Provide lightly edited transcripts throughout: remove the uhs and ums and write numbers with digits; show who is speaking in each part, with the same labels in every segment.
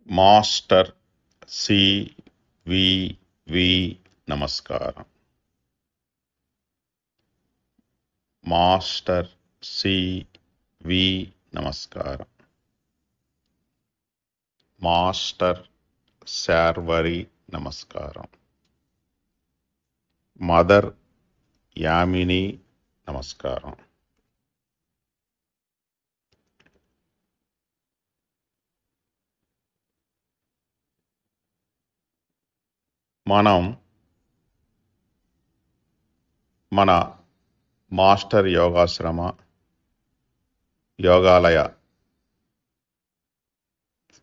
Speaker 1: Master CVV నమస్కారం. Master CV నమస్కారం. Master Sharvari నమస్కారం. మదర్ యామిని నమస్కారం. మనం మన మాస్టర్ యోగాశ్రమ యోగాలయ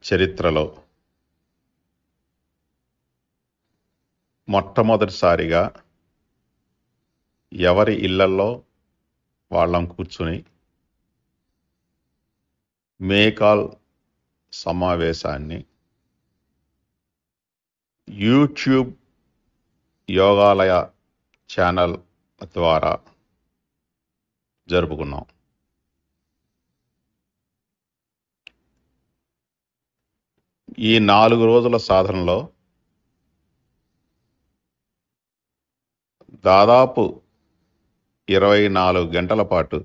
Speaker 1: చరిత్రలో మొట్టమొదటిసారిగా ఎవరి ఇళ్లల్లో వాళ్ళం కూర్చుని మేకాల్ సమావేశాన్ని యూట్యూబ్ యోగాలయ ఛానల్ ద్వారా జరుపుకున్నాం. ఈ 4 రోజుల సాధనలో దాదాపు 24 గంటల పాటు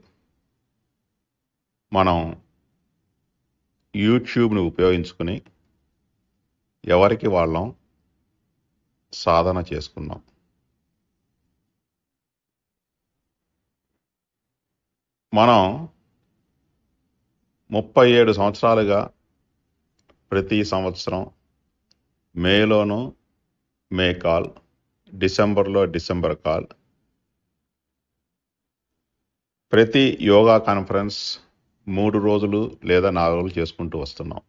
Speaker 1: మనం యూట్యూబ్ని ఉపయోగించుకుని ఎవరికి వాళ్ళం సాధన చేసుకున్నాం. మనం 37 సంవత్సరాలుగా ప్రతి సంవత్సరం మేలోను మే కాల్, డిసెంబర్లో డిసెంబర్ కాల్, ప్రతి యోగా కాన్ఫరెన్స్ 3 రోజులు లేదా 4 రోజులు చేసుకుంటూ వస్తున్నాం.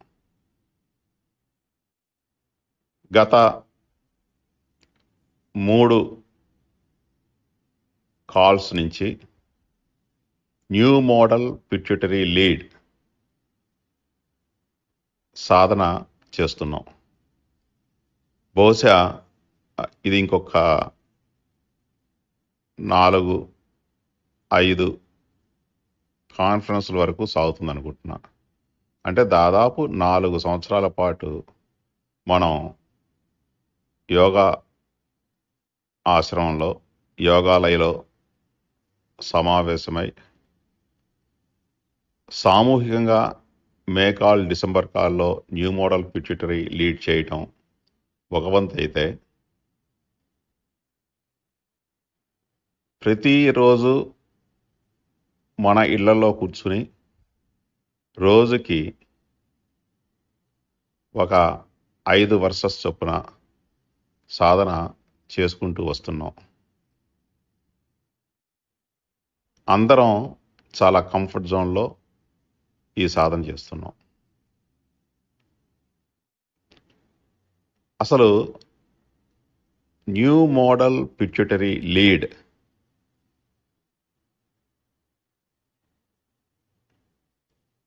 Speaker 1: గత 3 కాల్స్ నుంచి న్యూ మోడల్ పిట్యూటరీ లీడ్ సాధన చేస్తున్నాం. బహుశా ఇది ఇంకొక 4-5 కాన్ఫరెన్స్ల వరకు సాగుతుంది అనుకుంటున్నా. అంటే దాదాపు 4 సంవత్సరాల పాటు మనం యోగా ఆశ్రమంలో యోగాలయలో సమావేశమై సామూహికంగా మే కాల్, డిసెంబర్ కాల్లో న్యూ మోడల్ పిట్యూటరీ లీడ్ చేయటం ఒక వంతు అయితే, ప్రతిరోజు మన ఇళ్లలో కూర్చుని రోజుకి ఒక 5 వర్సెస్ చొప్పున సాధన చేసుకుంటూ వస్తున్నాం. అందరం చాలా కంఫర్ట్ జోన్లో ఈ సాధన చేస్తున్నాం. అసలు న్యూ మోడల్ పిట్యూటరీ లీడ్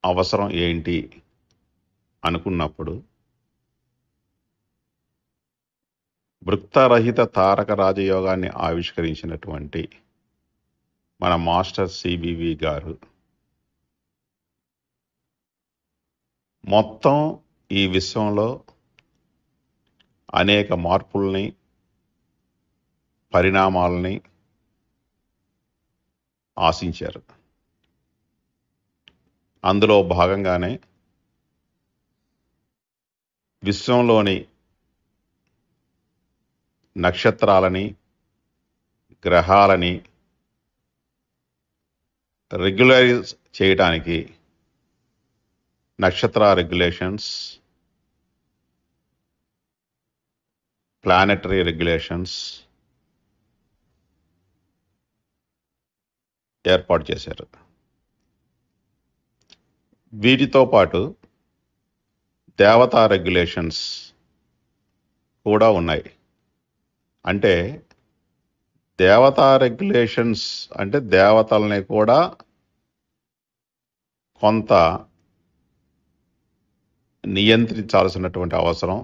Speaker 1: అవసరం ఏంటి అనుకున్నప్పుడు, వృత్తరహిత తారక రాజయోగాన్ని ఆవిష్కరించినటువంటి మన మాస్టర్ సివివి గారు మొత్తం ఈ విశ్వంలో అనేక మార్పుల్ని, పరిణామాలని ఆశించారు. అందులో భాగంగానే విశ్వంలోని నక్షత్రాలని, గ్రహాలని రెగ్యులరైజ్ చేయడానికి నక్షత్ర రెగ్యులేషన్స్, ప్లానెటరీ రెగ్యులేషన్స్ ఏర్పాటు చేశారు. వీటితో పాటు దేవతా రెగ్యులేషన్స్ కూడా ఉన్నాయి. అంటే దేవతా రెగ్యులేషన్స్ అంటే దేవతల్ని కూడా కొంత నియంత్రించాల్సినటువంటి అవసరం,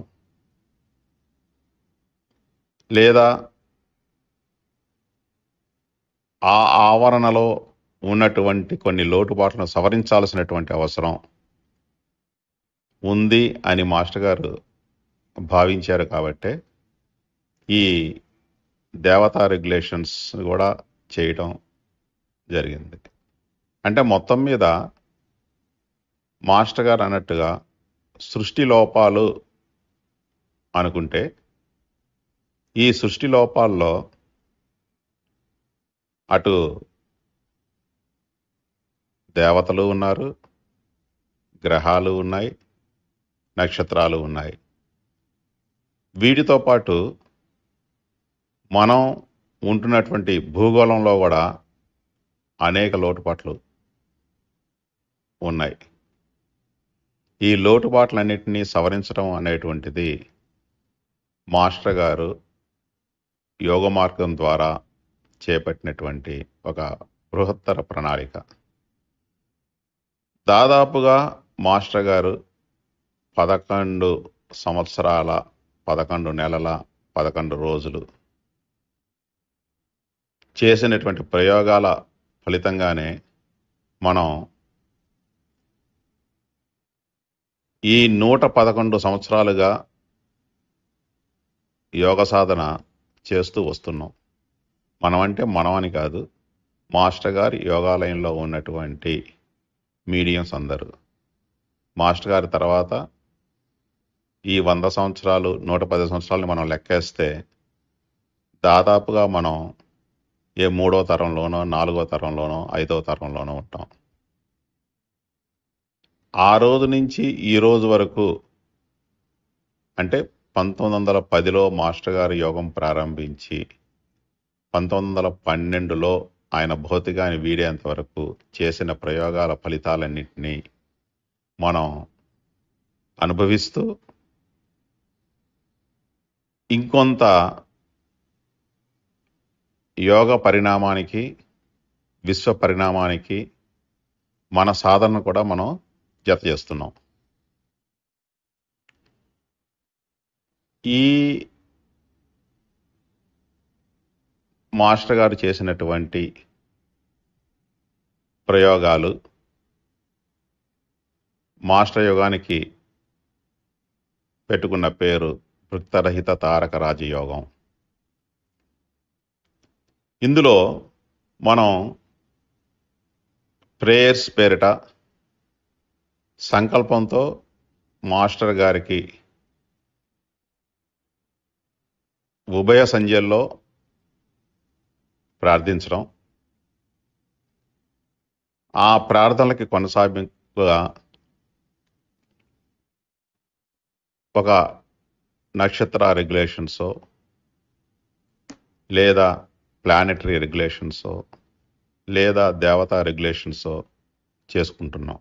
Speaker 1: లేదా ఆ ఆవరణలో ఉన్నటువంటి కొన్ని లోటుపాట్లను సవరించాల్సినటువంటి అవసరం ఉంది అని మాస్టర్ గారు భావించారు కాబట్టే ఈ దేవతా రెగ్యులేషన్స్ కూడా చేయటం జరిగింది. అంటే మొత్తం మీద మాస్టర్ గారు అన్నట్టుగా సృష్టి లోపాలు అనుకుంటే ఈ సృష్టి లోపాల్లో అటు దేవతలు ఉన్నారు, గ్రహాలు ఉన్నాయి, నక్షత్రాలు ఉన్నాయి. వీటితో పాటు మనం ఉంటున్నటువంటి భూగోళంలో కూడా అనేక లోటుపాట్లు ఉన్నాయి. ఈ లోటుపాట్లన్నిటినీ సవరించడం అనేటువంటిది మాస్టర్ గారు యోగ మార్గం ద్వారా చేపట్టినటువంటి ఒక బృహత్తర ప్రణాళిక. దాదాపుగా మాస్టర్ గారు 11 సంవత్సరాల 11 నెలల 11 రోజులు చేసినటువంటి ప్రయోగాల ఫలితంగానే మనం ఈ 111 సంవత్సరాలుగా యోగ సాధన చేస్తూ వస్తున్నాం. మనం అని కాదు, మాస్టర్ గారి యోగాలయంలో ఉన్నటువంటి మీడియంస్ అందరూ. మాస్టర్ గారి తర్వాత ఈ 100 సంవత్సరాలు 110 సంవత్సరాలని మనం లెక్కేస్తే దాదాపుగా మనం ఏ 3వ తరంలోనో 4వ తరంలోనో 5వ తరంలోనో ఉంటాం. ఆ రోజు నుంచి ఈ రోజు వరకు అంటే 1910లో మాస్టర్ గారు యోగం ప్రారంభించి 1912లో ఆయన భౌతికాన్ని వీడేంత వరకు చేసిన ప్రయోగాల ఫలితాలన్నింటినీ మనం అనుభవిస్తూ ఇంకొంత యోగ పరిణామానికి, విశ్వ పరిణామానికి మన సాధనను కూడా మనం జత చేస్తున్నాం. ఈ మాస్టర్ గారు చేసినటువంటి ప్రయోగాలు మాస్టర్ యోగానికి పెట్టుకున్న పేరు వృత్తరహిత తారక రాజయోగం. ఇందులో మనం ప్రేయర్స్ పేరిట సంకల్పంతో మాస్టర్ గారికి ఉభయ సంధ్యల్లో ప్రార్థించడం, ఆ ప్రార్థనలకి కొనసాగింపుగా ఒక నక్షత్ర రెగ్యులేషన్సో లేదా ప్లానెటరీ రెగ్యులేషన్సో లేదా దేవతా రెగ్యులేషన్సో చేసుకుంటున్నాం.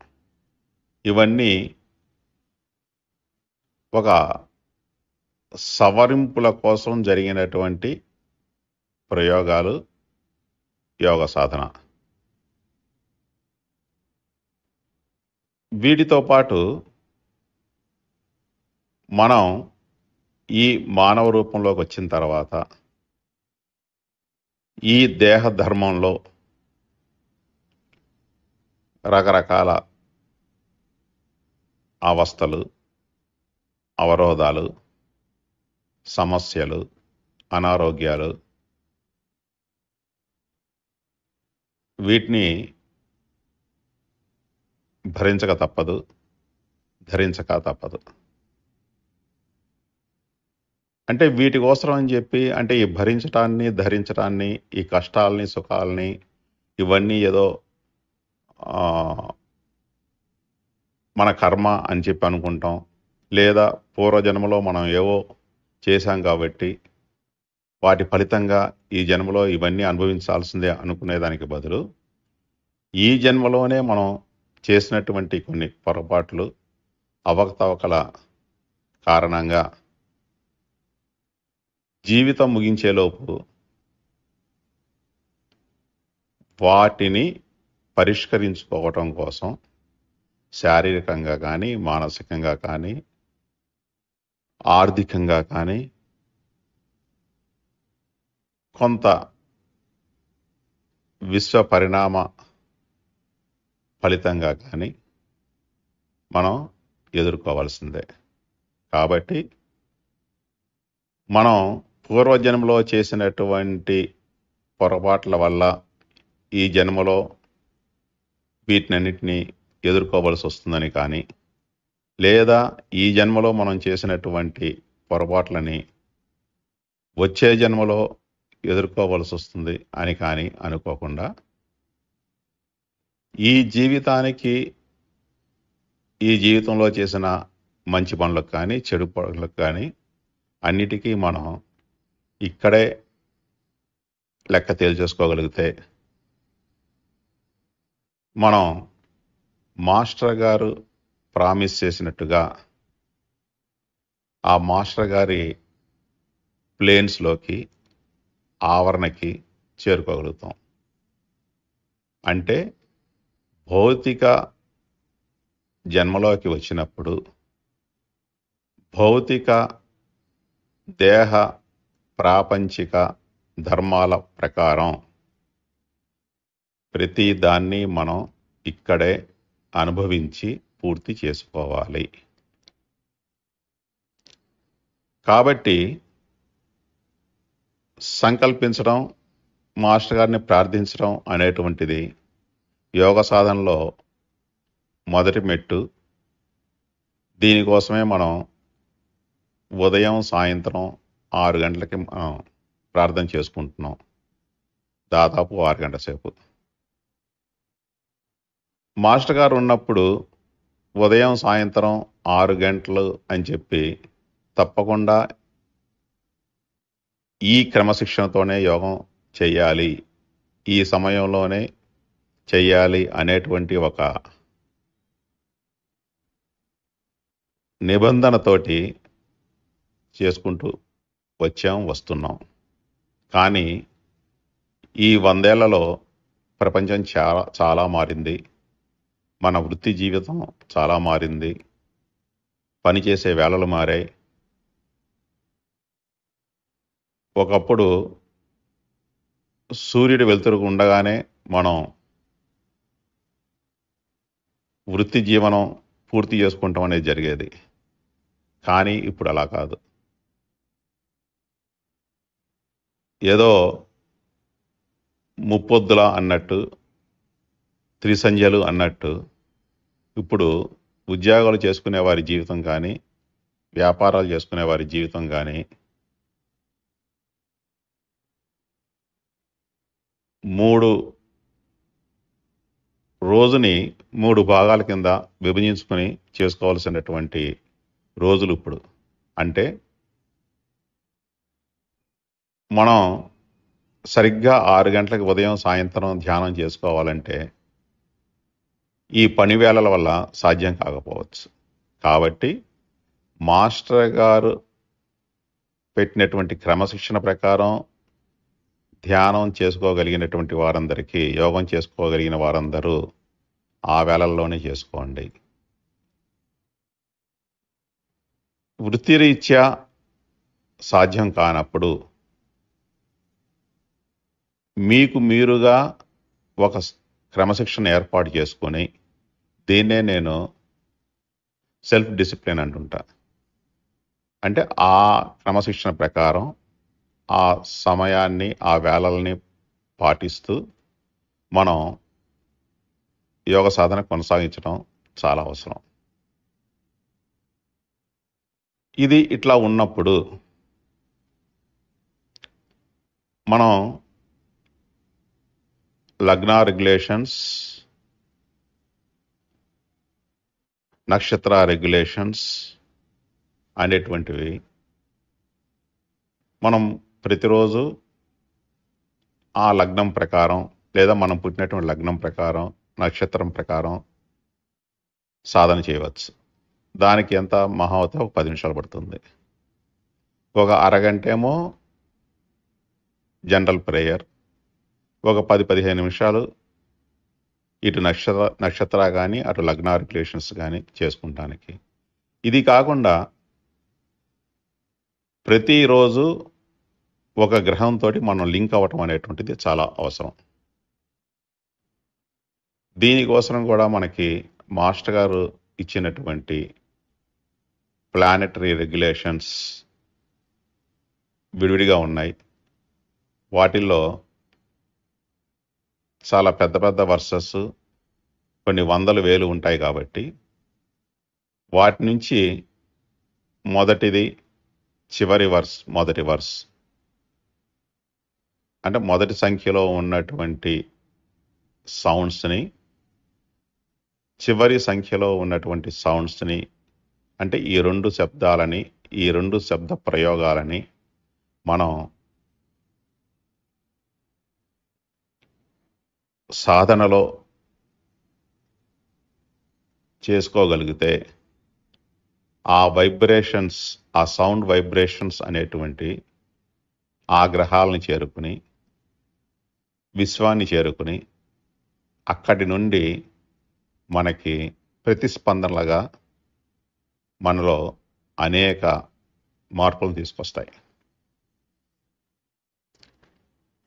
Speaker 1: ఇవన్నీ ఒక సవరింపుల కోసం జరిగినటువంటి ప్రయోగాలు, యోగ సాధన. వీటితో పాటు మనం ఈ మానవ రూపంలోకి వచ్చిన తర్వాత ఈ దేహ ధర్మంలో రకరకాల అవస్థలు, అవరోధాలు, సమస్యలు, అనారోగ్యాలు, వీటిని భరించక తప్పదు, ధరించక తప్పదు. అంటే వీటి కోసం అని చెప్పి అంటే ఈ భరించటాన్ని, ధరించటాన్ని, ఈ కష్టాలని, సుఖాలని ఇవన్నీ ఏదో మన కర్మ అని చెప్పి అనుకుంటాం, లేదా పూర్వజన్మలో మనం ఏవో చేశాం కాబట్టి వాటి ఫలితంగా ఈ జన్మలో ఇవన్నీ అనుభవించాల్సిందే అనుకునేదానికి బదులు ఈ జన్మలోనే మనం చేసినటువంటి కొన్ని పొరపాట్లు, అవకతవకల కారణంగా జీవితం ముగించేలోపు వాటిని పరిష్కరించుకోవటం కోసం శారీరకంగా కానీ, మానసికంగా కానీ, ఆర్థికంగా కానీ కొంత విశ్వ పరిణామ ఫలితంగా కానీ మనం ఎదుర్కోవాల్సిందే. కాబట్టి మనం పూర్వజన్మలో చేసినటువంటి పొరపాట్ల వల్ల ఈ జన్మలో వీటినన్నిటినీ ఎదుర్కోవాల్సి వస్తుందని కానీ, లేదా ఈ జన్మలో మనం చేసినటువంటి పొరపాట్లని వచ్చే జన్మలో ఎదుర్కోవాల్సి వస్తుంది అని కానీ అనుకోకుండా, ఈ జీవితానికి ఈ జీవితంలో చేసిన మంచి పనులకు కానీ, చెడు పనులకు కానీ అన్నిటికీ మనం ఇక్కడే లెక్క తేల్చేసుకోగలిగితే, మనం మాస్టర్ గారు ప్రామిస్ చేసినట్టుగా ఆ మాస్టర్ గారి ప్లేన్స్లోకి, ఆవరణకి చేరుకోగలుగుతాం. అంటే భౌతిక జన్మలోకి వచ్చినప్పుడు భౌతిక దేహ ప్రాపంచిక ధర్మాల ప్రకారం ప్రతి దాన్ని మనం ఇక్కడే అనుభవించి పూర్తి చేసుకోవాలి. కాబట్టి సంకల్పించడం, మాస్టర్ గారిని ప్రార్థించడం అనేటువంటిది యోగ సాధనలో మొదటి మెట్టు. దీనికోసమే మనం ఉదయం సాయంత్రం 6 గంటలకి మనం ప్రార్థన చేసుకుంటున్నాం, దాదాపు 6 గంటల సేపు. మాస్టర్ గారు ఉన్నప్పుడు ఉదయం సాయంత్రం 6 గంటలు అని చెప్పి తప్పకుండా ఈ క్రమశిక్షణతోనే యోగం చెయ్యాలి, ఈ సమయంలోనే చెయ్యాలి అనేటువంటి ఒక నిబంధనతోటి చేసుకుంటూ వస్తున్నాం. కానీ ఈ 100 ఏళ్లలో ప్రపంచం చాలా చాలా మారింది. మన వృత్తి జీవితం చాలా మారింది. పనిచేసే వేళలు మారాయి. ఒకప్పుడు సూర్యుడు వెలుతురుకు ఉండగానే మనం వృత్తి జీవనం పూర్తి చేసుకుంటాం అనేది జరిగేది. కానీ ఇప్పుడు అలా కాదు. ఏదో ముప్పొద్దుల అన్నట్టు, త్రిసంధ్యలు అన్నట్టు ఇప్పుడు ఉద్యోగాలు చేసుకునే వారి జీవితం కానీ, వ్యాపారాలు చేసుకునే వారి జీవితం కానీ 3 రోజుని 3 భాగాల కింద విభజించుకొని చేసుకోవాల్సినటువంటి రోజులు ఇప్పుడు. అంటే మనం సరిగ్గా 6 గంటలకు ఉదయం సాయంత్రం ధ్యానం చేసుకోవాలంటే ఈ పని వేళల వల్ల సాధ్యం కాకపోవచ్చు. కాబట్టి మాస్టర్ గారు పెట్టినటువంటి క్రమశిక్షణ ప్రకారం ధ్యానం చేసుకోగలిగినటువంటి వారందరికీ, యోగం చేసుకోగలిగిన వారందరూ ఆ వేళల్లోనే చేసుకోండి. వృత్తిరీత్యా సాధ్యం కానప్పుడు మీకు మీరుగా ఒక క్రమశిక్షణ ఏర్పాటు చేసుకొని, దీన్నే నేను సెల్ఫ్ డిసిప్లిన్ అంటుంటా. అంటే ఆ క్రమశిక్షణ ప్రకారం ఆ సమయాన్ని, ఆ వేళల్ని పాటిస్తూ మనం యోగ సాధన కొనసాగించడం చాలా అవసరం. ఇది ఇట్లా ఉన్నప్పుడు మనం లగ్న రెగ్యులేషన్స్, నక్షత్ర రెగ్యులేషన్స్ అనేటువంటివి మనం ప్రతిరోజు ఆ లగ్నం ప్రకారం, లేదా మనం పుట్టినటువంటి లగ్నం ప్రకారం, నక్షత్రం ప్రకారం సాధన చేయవచ్చు. దానికి ఎంత మహా అవుతే ఒక 10 నిమిషాలు పడుతుంది. ఒక అరగంట ఏమో జనరల్ ప్రేయర్, ఒక 10-15 నిమిషాలు ఇటు నక్షత్ర కానీ, అటు లగ్న రెగ్యులేషన్స్ కానీ చేసుకుంటానికి. ఇది కాకుండా ప్రతిరోజు ఒక గ్రహంతో మనం లింక్ అవ్వటం అనేటువంటిది చాలా అవసరం. దీనికోసం కూడా మనకి మాస్టర్ గారు ఇచ్చినటువంటి ప్లానెటరీ రెగ్యులేషన్స్ విడివిడిగా ఉన్నాయి. వాటిల్లో చాలా పెద్ద పెద్ద వర్సెస్ కొన్ని వందల వేలు ఉంటాయి కాబట్టి వాటి నుంచి మొదటిది చివరి వర్స్ మొదటి వర్స్ అంటే మొదటి సంఖ్యలో ఉన్నటువంటి సౌండ్స్ని చివరి సంఖ్యలో ఉన్నటువంటి సౌండ్స్ని అంటే ఈ రెండు శబ్దాలని ఈ రెండు శబ్ద ప్రయోగాలని మనం సాధనలో చేసుకోగలిగితే ఆ వైబ్రేషన్స్ ఆ సౌండ్ వైబ్రేషన్స్ అనేటువంటి ఆ గ్రహాలను చేరుకుని విశ్వాన్ని చేరుకుని అక్కడి నుండి మనకి ప్రతిస్పందనలుగా మనలో అనేక మార్పులను తీసుకొస్తాయి.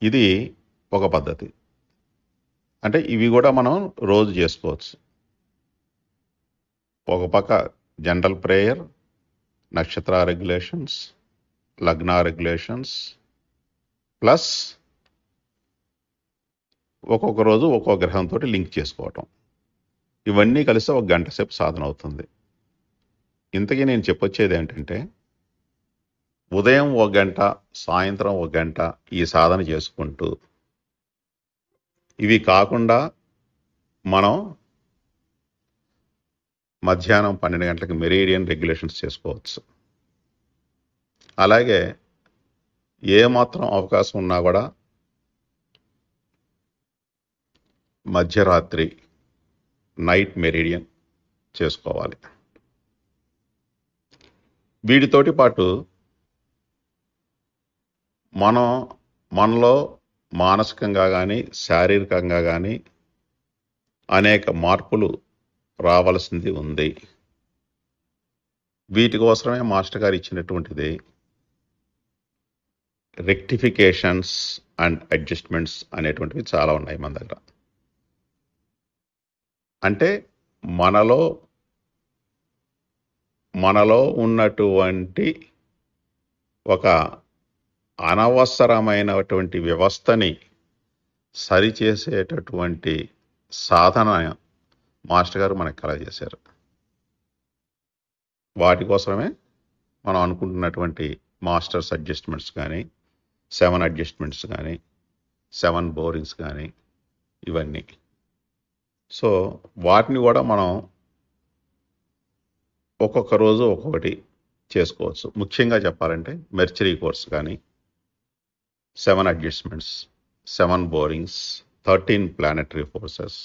Speaker 1: ఇది ఒక పద్ధతి. అంటే ఇవి కూడా మనం రోజు చేసుకోవచ్చు. ఒక పక్క జనరల్ ప్రేయర్, నక్షత్ర రెగ్యులేషన్స్, లగ్న రెగ్యులేషన్స్, ప్లస్ ఒక్కొక్క రోజు ఒక్కొక్క గ్రహంతో లింక్ చేసుకోవటం. ఇవన్నీ కలిసి ఒక గంట సేపు సాధన అవుతుంది. ఇంతకీ నేను చెప్పొచ్చేది ఏంటంటే ఉదయం ఒక గంట, సాయంత్రం ఒక గంట ఈ సాధన చేసుకుంటూ ఇవి కాకుండా మనం మధ్యాహ్నం 12 గంటలకు మెరీడియన్ రెగ్యులేషన్స్ చేసుకోవచ్చు. అలాగే ఏ మాత్రం అవకాశం ఉన్నా కూడా మధ్యరాత్రి నైట్ మెరీడియన్ చేసుకోవాలి. వీటితోటి పాటు మనలో మానసికంగా కానీ శారీరకంగా కానీ అనేక మార్పులు రావాల్సింది ఉంది. వీటి కోసమే మాస్టర్ గారు ఇచ్చినటువంటిది రెక్టిఫికేషన్స్ అండ్ అడ్జస్ట్మెంట్స్ అనేటువంటివి చాలా ఉన్నాయి మన దగ్గర. అంటే మనలో ఉన్నటువంటి ఒక అనవసరమైనటువంటి వ్యవస్థని సరిచేసేటటువంటి సాధన మాస్టర్ గారు మనకు కలగజేశారు. వాటి కోసమే మనం అనుకుంటున్నటువంటి మాస్టర్స్ అడ్జస్ట్మెంట్స్ కానీ 7 అడ్జస్ట్మెంట్స్ కానీ 7 బోరింగ్స్ కానీ ఇవన్నీ. సో వాటిని కూడా మనం ఒక్కొక్క రోజు ఒక్కొక్కటి చేసుకోవచ్చు. ముఖ్యంగా చెప్పాలంటే మెర్చరీ కోర్స్ కానీ 7 అడ్జస్ట్మెంట్స్, 7 బోరింగ్స్, 13 ప్లానెటరీ ఫోర్సెస్,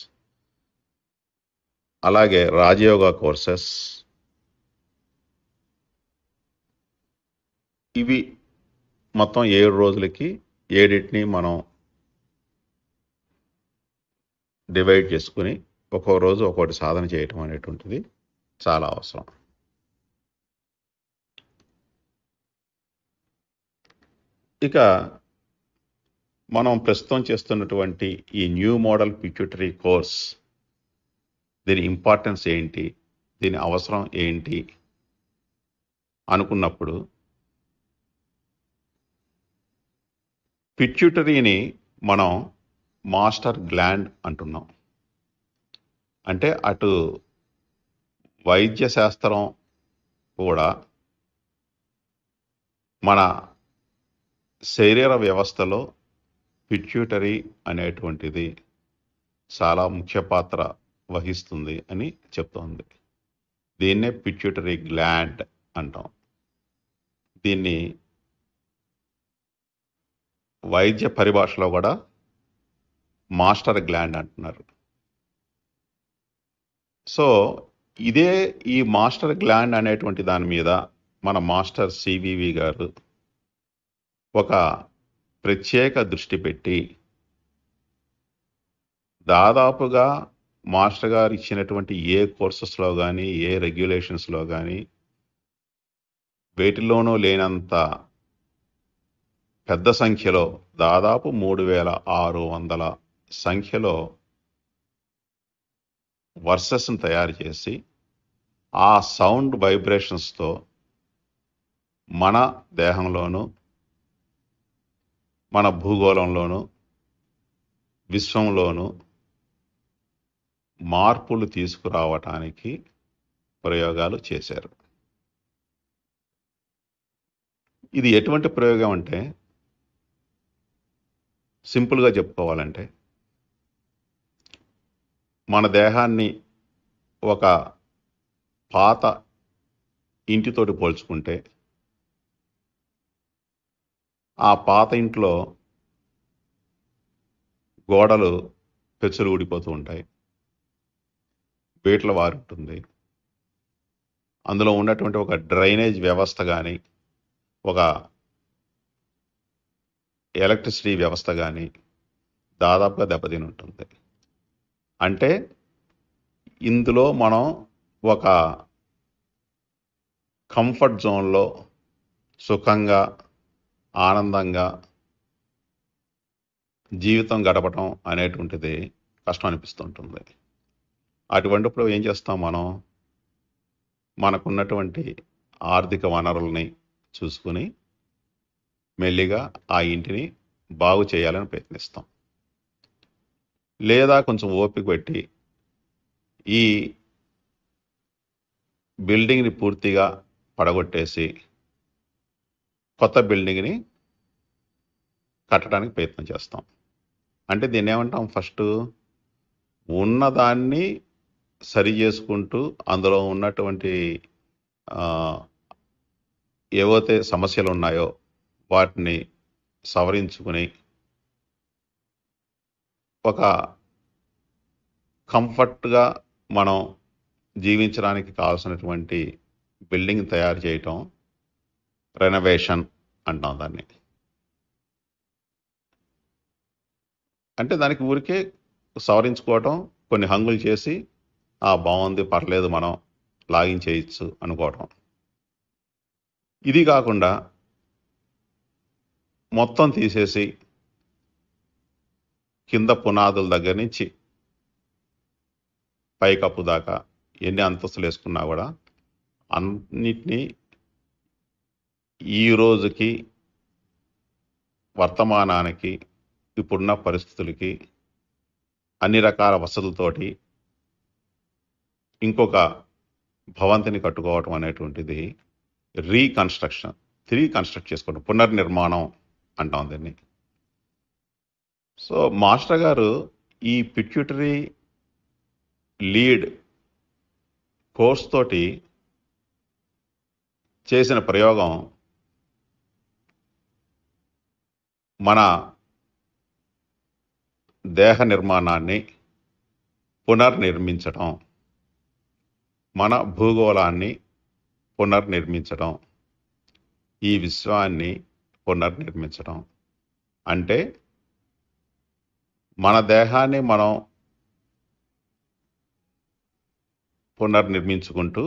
Speaker 1: అలాగే రాజయోగా కోర్సెస్, ఇవి మొత్తం 7 రోజులకి 7టిని మనం డివైడ్ చేసుకుని ఒక్కో రోజు ఒక్కొక్కటి సాధన చేయటం అనేటువంటిది చాలా అవసరం. ఇక మనం ప్రస్తుతం చేస్తున్నటువంటి ఈ న్యూ మోడల్ పిట్యూటరీ కోర్స్, దీని ఇంపార్టెన్స్ ఏంటి, దీని అవసరం ఏంటి అనుకున్నప్పుడు పిట్యూటరీని మనం మాస్టర్ గ్లాండ్ అంటున్నాం. అంటే అటు వైద్య శాస్త్రం కూడా మన శరీర వ్యవస్థలో పిట్యూటరీ అనేటువంటిది చాలా ముఖ్య పాత్ర వహిస్తుంది అని చెప్తోంది. దీన్నే పిట్యూటరీ గ్లాండ్ అంటాం. దీన్ని వైద్య పరిభాషలో కూడా మాస్టర్ గ్లాండ్ అంటున్నారు. సో ఈ మాస్టర్ గ్లాండ్ అనేటువంటి దాని మీద మన మాస్టర్ సివివి గారు ఒక ప్రత్యేక దృష్టి పెట్టి దాదాపుగా మాస్టర్ గారు ఇచ్చినటువంటి ఏ కోర్సెస్లో కానీ ఏ రెగ్యులేషన్స్లో కానీ వేటిలోనూ లేనంత పెద్ద సంఖ్యలో దాదాపు 3600 సంఖ్యలో వర్సెస్ని తయారు చేసి ఆ సౌండ్ వైబ్రేషన్స్తో మన దేహంలోను, మన భూగోళంలోను, విశ్వంలోను మార్పులు తీసుకురావటానికి ప్రయోగాలు చేశారు. ఇది ఎటువంటి ప్రయోగం అంటే, సింపుల్గా చెప్పుకోవాలంటే, మన దేహాన్ని ఒక పాత ఇంటితోటి పోల్చుకుంటే, ఆ పాత ఇంట్లో గోడలు పెచ్చులు ఊడిపోతూ ఉంటాయి, బీటల వారి ఉంటుంది, అందులో ఉన్నటువంటి ఒక డ్రైనేజ్ వ్యవస్థ కానీ, ఒక ఎలక్ట్రిసిటీ వ్యవస్థ కానీ దాదాపుగా దెబ్బతిని ఉంటుంది. అంటే ఇందులో మనం ఒక కంఫర్ట్ జోన్లో సుఖంగా, ఆనందంగా జీవితం గడపటం అనేటువంటిది కష్టం అనిపిస్తుంటుంది. అటువంటిప్పుడు ఏం చేస్తాం మనం? మనకున్నటువంటి ఆర్థిక వనరుల్ని చూసుకుని మెల్లిగా ఆ ఇంటిని బాగు చేయాలని ప్రయత్నిస్తాం. లేదా కొంచెం ఓపిక పెట్టి ఈ బిల్డింగ్ని పూర్తిగా పడగొట్టేసి కొత్త బిల్డింగ్ని కట్టడానికి ప్రయత్నం చేస్తాం. అంటే దీన్ని ఏమంటాం? ఫస్ట్ ఉన్నదాన్ని సరి చేసుకుంటూ అందులో ఉన్నటువంటి ఏవైతే సమస్యలు ఉన్నాయో వాటిని సవరించుకుని ఒక కంఫర్ట్గా మనం జీవించడానికి కావాల్సినటువంటి బిల్డింగ్ తయారు చేయటం రెనోవేషన్ అంటాం దాన్ని. అంటే దానికి ఊరికే సవరించుకోవటం, కొన్ని హంగులు చేసి బాగుంది, పర్లేదు, మనం లాగించేయచ్చు అనుకోవటం. ఇది కాకుండా మొత్తం తీసేసి కింద పునాదుల దగ్గర నుంచి పైకప్పు దాకా ఎన్ని అంతస్తులు వేసుకున్నా కూడా అన్నిటినీ ఈ రోజుకి, వర్తమానానికి, ఇప్పుడున్న పరిస్థితులకి, అన్ని రకాల వసతులతోటి ఇంకొక భవంతిని కట్టుకోవటం అనేటువంటిది రీకన్స్ట్రక్ట్ చేసుకోవడం, పునర్నిర్మాణం అంటాం దీన్ని. సో మాస్టర్ గారు ఈ పిట్యూటరీ లీడ్ కోర్స్ తోటి చేసిన ప్రయోగం మన దేహ నిర్మాణాన్ని పునర్నిర్మించటం, మన భూగోళాన్ని పునర్నిర్మించటం, ఈ విశ్వాన్ని పునర్నిర్మించటం. అంటే మన దేహాన్ని మనం పునర్నిర్మించుకుంటూ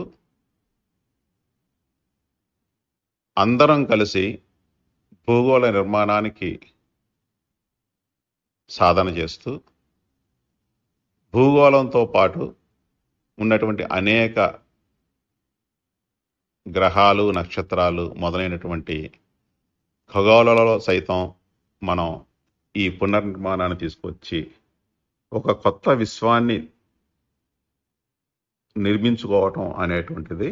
Speaker 1: అందరం కలిసి భూగోళ నిర్మాణానికి సాధన చేస్తూ భూగోళంతో పాటు ఉన్నటువంటి అనేక గ్రహాలు, నక్షత్రాలు మొదలైనటువంటి ఖగోళాలలో సైతం మనం ఈ పునర్నిర్మాణాన్ని తీసుకొచ్చి ఒక కొత్త విశ్వాన్ని నిర్మించుకోవటం అనేటువంటిది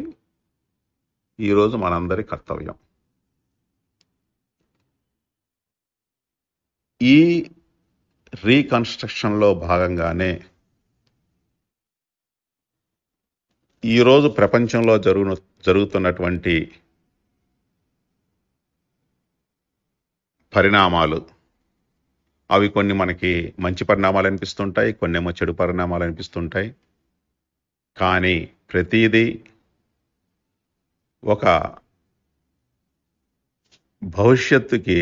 Speaker 1: ఈరోజు మనందరి కర్తవ్యం. ఈ రీకన్స్ట్రక్షన్లో భాగంగానే ఈరోజు ప్రపంచంలో జరుగుతున్నటువంటి పరిణామాలు, అవి కొన్ని మనకి మంచి పరిణామాలు అనిపిస్తుంటాయి, కొన్నేమో చెడు పరిణామాలు అనిపిస్తుంటాయి. కానీ ప్రతిదీ ఒక భవిష్యత్తుకి,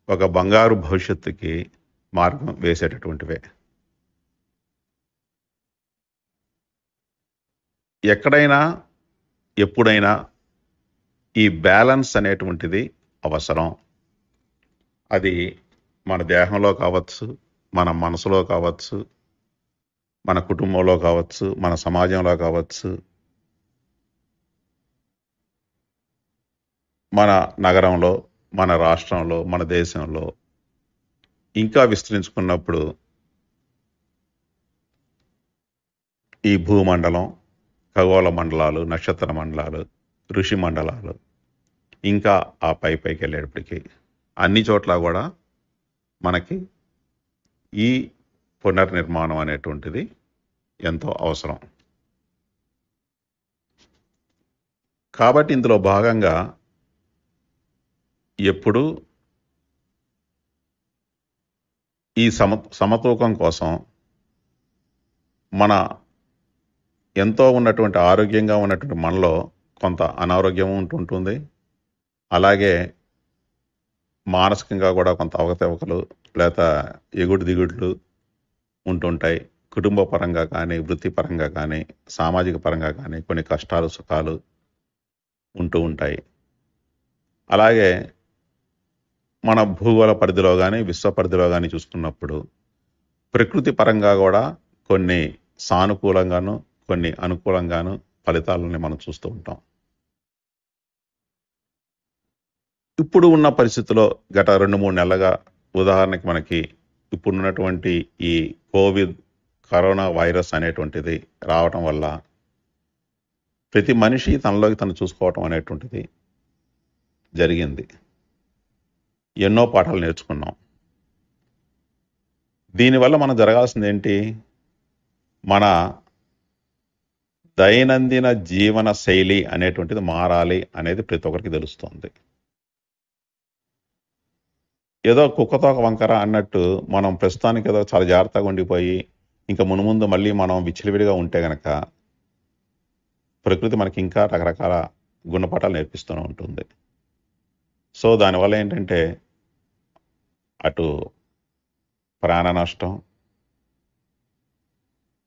Speaker 1: ఒక బంగారు భవిష్యత్తుకి మార్గం వేసేటటువంటివే. ఎక్కడైనా ఎప్పుడైనా ఈ బ్యాలెన్స్ అనేటువంటిది అవసరం. అది మన దేహంలో కావచ్చు, మన మనసులో కావచ్చు, మన కుటుంబంలో కావచ్చు, మన సమాజంలో కావచ్చు, మన నగరంలో, మన రాష్ట్రంలో, మన దేశంలో ఇంకా విస్తరించుకున్నప్పుడు ఈ భూమండలం, ఖగోళ మండలాలు, నక్షత్ర మండలాలు, ఋషి మండలాలు, ఇంకా ఆ పైకి వెళ్ళేటప్పటికి అన్ని చోట్ల కూడా మనకి ఈ పునర్నిర్మాణం అనేటువంటిది ఎంతో అవసరం. కాబట్టి ఇందులో భాగంగా ఎప్పుడు ఈ సమతూకం కోసం మన ఎంతో ఉన్నటువంటి ఆరోగ్యంగా ఉన్నటువంటి మనలో కొంత అనారోగ్యం ఉంటుంటుంది. అలాగే మానసికంగా కూడా కొంత అవకతవకలు లేదా ఎగుడు దిగుడులు ఉంటుంటాయి. కుటుంబ పరంగా కానీ, వృత్తిపరంగా కానీ, సామాజిక పరంగా కానీ కొన్ని కష్టాలు సుఖాలు ఉంటూ ఉంటాయి. అలాగే మన భూగోళ పరిధిలో కానీ, విశ్వ పరిధిలో కానీ చూసుకున్నప్పుడు ప్రకృతి పరంగా కూడా కొన్ని సానుకూలంగాను, కొన్ని అనుకూలంగాను ఫలితాలని మనం చూస్తూ ఉంటాం. ఇప్పుడు ఉన్న పరిస్థితిలో గత 2-3 నెలలుగా ఉదాహరణకి మనకి ఇప్పుడున్నటువంటి ఈ కరోనా వైరస్ అనేటువంటిది రావటం వల్ల ప్రతి మనిషి తనలోకి తను చూసుకోవటం అనేటువంటిది జరిగింది. ఎన్నో పాఠాలు నేర్చుకున్నాం. దీనివల్ల మనం జరగాల్సింది ఏంటి? మన దైనందిన జీవన శైలి అనేటువంటిది మారాలి అనేది ప్రతి ఒక్కరికి తెలుస్తోంది. ఏదో కుక్కతోక వంకర అన్నట్టు మనం ప్రస్తుతానికి ఏదో చాలా జాగ్రత్తగా ఉండిపోయి ఇంకా మునుముందు మళ్ళీ మనం విచ్చలవిడిగా ఉంటే గనక ప్రకృతి మనకి ఇంకా రకరకాల గుణపాఠాలు నేర్పిస్తూనే ఉంటుంది. సో దానివల్ల ఏంటంటే అటు ప్రాణ నష్టం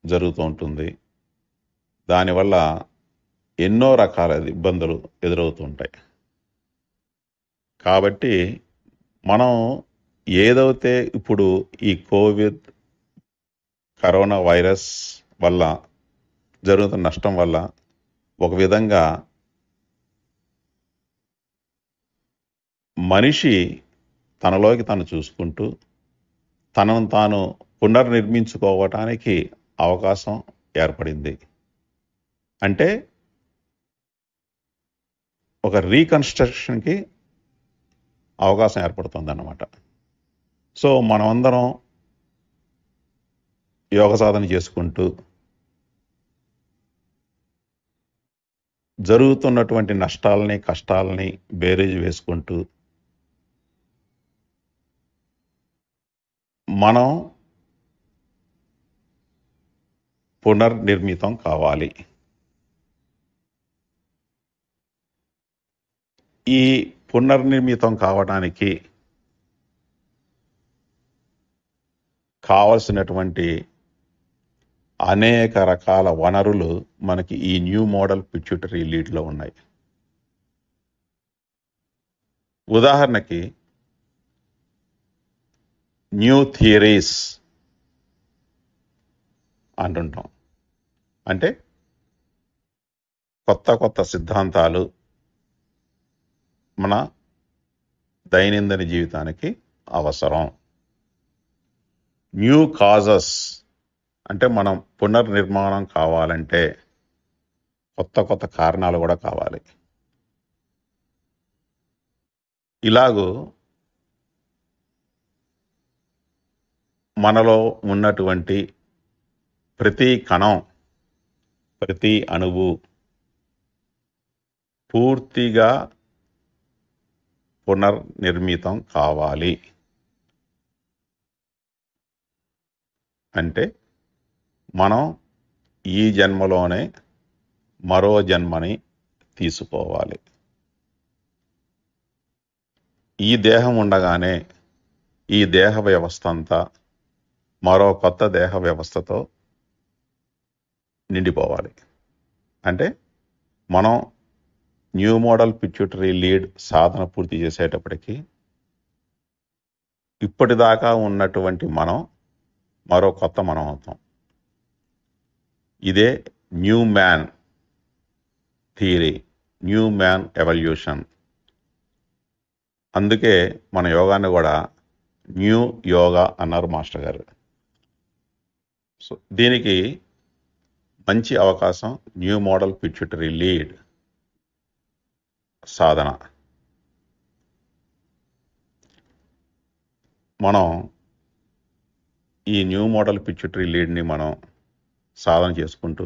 Speaker 1: జరుగుతూ ఉంటుంది. దానివల్ల ఎన్నో రకాల ఇబ్బందులు ఎదురవుతూ ఉంటాయి. కాబట్టి మనం ఏదైతే ఇప్పుడు ఈ కరోనా వైరస్ వల్ల జరుగుతున్న నష్టం వల్ల ఒక విధంగా మనిషి తనలోకి తను చూసుకుంటూ తనను తాను పునర్నిర్మించుకోవటానికి అవకాశం ఏర్పడింది. అంటే ఒక రీకన్స్ట్రక్షన్కి అవకాశం ఏర్పడుతుంది అన్నమాట. సో మనమందరం యోగ సాధన చేసుకుంటూ జరుగుతున్నటువంటి నష్టాలని కష్టాలని బేరీజు వేసుకుంటూ మనం పునర్నిర్మితం కావాలి. ఈ పునర్నిర్మితం కావడానికి కావలసినటువంటి అనేక రకాల వనరులు మనకి ఈ న్యూ మోడల్ పిట్యూటరీ లీడ్లో ఉన్నాయి. ఉదాహరణకి న్యూ థియరీస్ అంటుంటాం. అంటే కొత్త కొత్త సిద్ధాంతాలు మన దైనందిన జీవితానికి అవసరం. న్యూ కాజెస్ అంటే మనం పునర్నిర్మాణం కావాలంటే కొత్త కొత్త కారణాలు కూడా కావాలి. ఇలాగూ మనలో ఉన్నటువంటి ప్రతి కణం, ప్రతి అణువు పూర్తిగా పునర్నిర్మితం కావాలి. అంటే మనం ఈ జన్మలోనే మరో జన్మని తీసుకోవాలి. ఈ దేహం ఉండగానే ఈ దేహ వ్యవస్థ అంతా మరో కొత్త దేహ వ్యవస్థతో నిండిపోవాలి. అంటే మనం న్యూ మోడల్ పిట్యూటరీ లీడ్ సాధన పూర్తి చేసేటప్పటికి ఇప్పటిదాకా ఉన్నటువంటి మనం మరో కొత్త మనం అవుతాం. ఇదే new man theory, new man evolution. అందుకే మన యోగాన్ని కూడా న్యూ యోగా అన్నారు మాస్టర్ గారు. సో దీనికి మంచి అవకాశం న్యూ మోడల్ పిట్యూటరీ లీడ్ సాధన. మనం ఈ న్యూ మోడల్ పిట్యూటరీ లీడ్ని మనం సాధన చేసుకుంటూ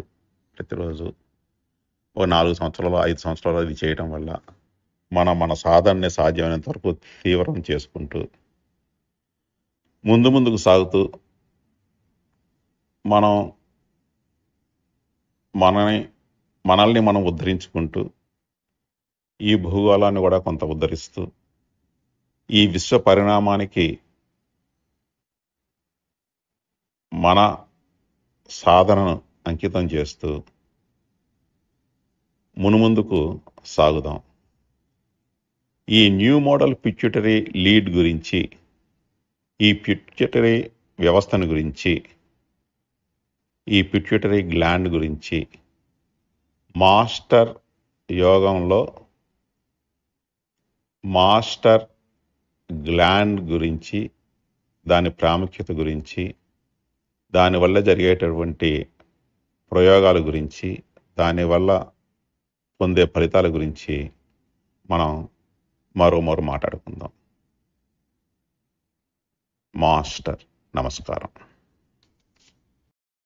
Speaker 1: ప్రతిరోజు ఓ 4 సంవత్సరాలు 5 సంవత్సరాలు ఇది చేయటం వల్ల మన సాధనని సాధ్యమైనంత వరకు తీవ్రం చేసుకుంటూ ముందుకు సాగుతూ మనం మనల్ని మనం ఉద్ధరించుకుంటూ ఈ భూగోళాన్ని కూడా కొంత ఉద్ధరిస్తూ ఈ విశ్వ పరిణామానికి మన సాధనను అంకితం చేస్తూ మునుముందుకు సాగుదాం. ఈ న్యూ మోడల్ పిట్యూటరీ లీడ్ గురించి, ఈ పిట్యూటరీ వ్యవస్థను గురించి, ఈ పిట్యూటరీ గ్లాండ్ గురించి మాస్టర్ యోగంలో మాస్టర్ గ్లాండ్ గురించి, దాని ప్రాముఖ్యత గురించి, దానివల్ల జరిగేటటువంటి ప్రయోగాల గురించి, దానివల్ల పొందే ఫలితాల గురించి మనం మరోమారు మాట్లాడుకుందాం. మాస్టర్ నమస్కారం.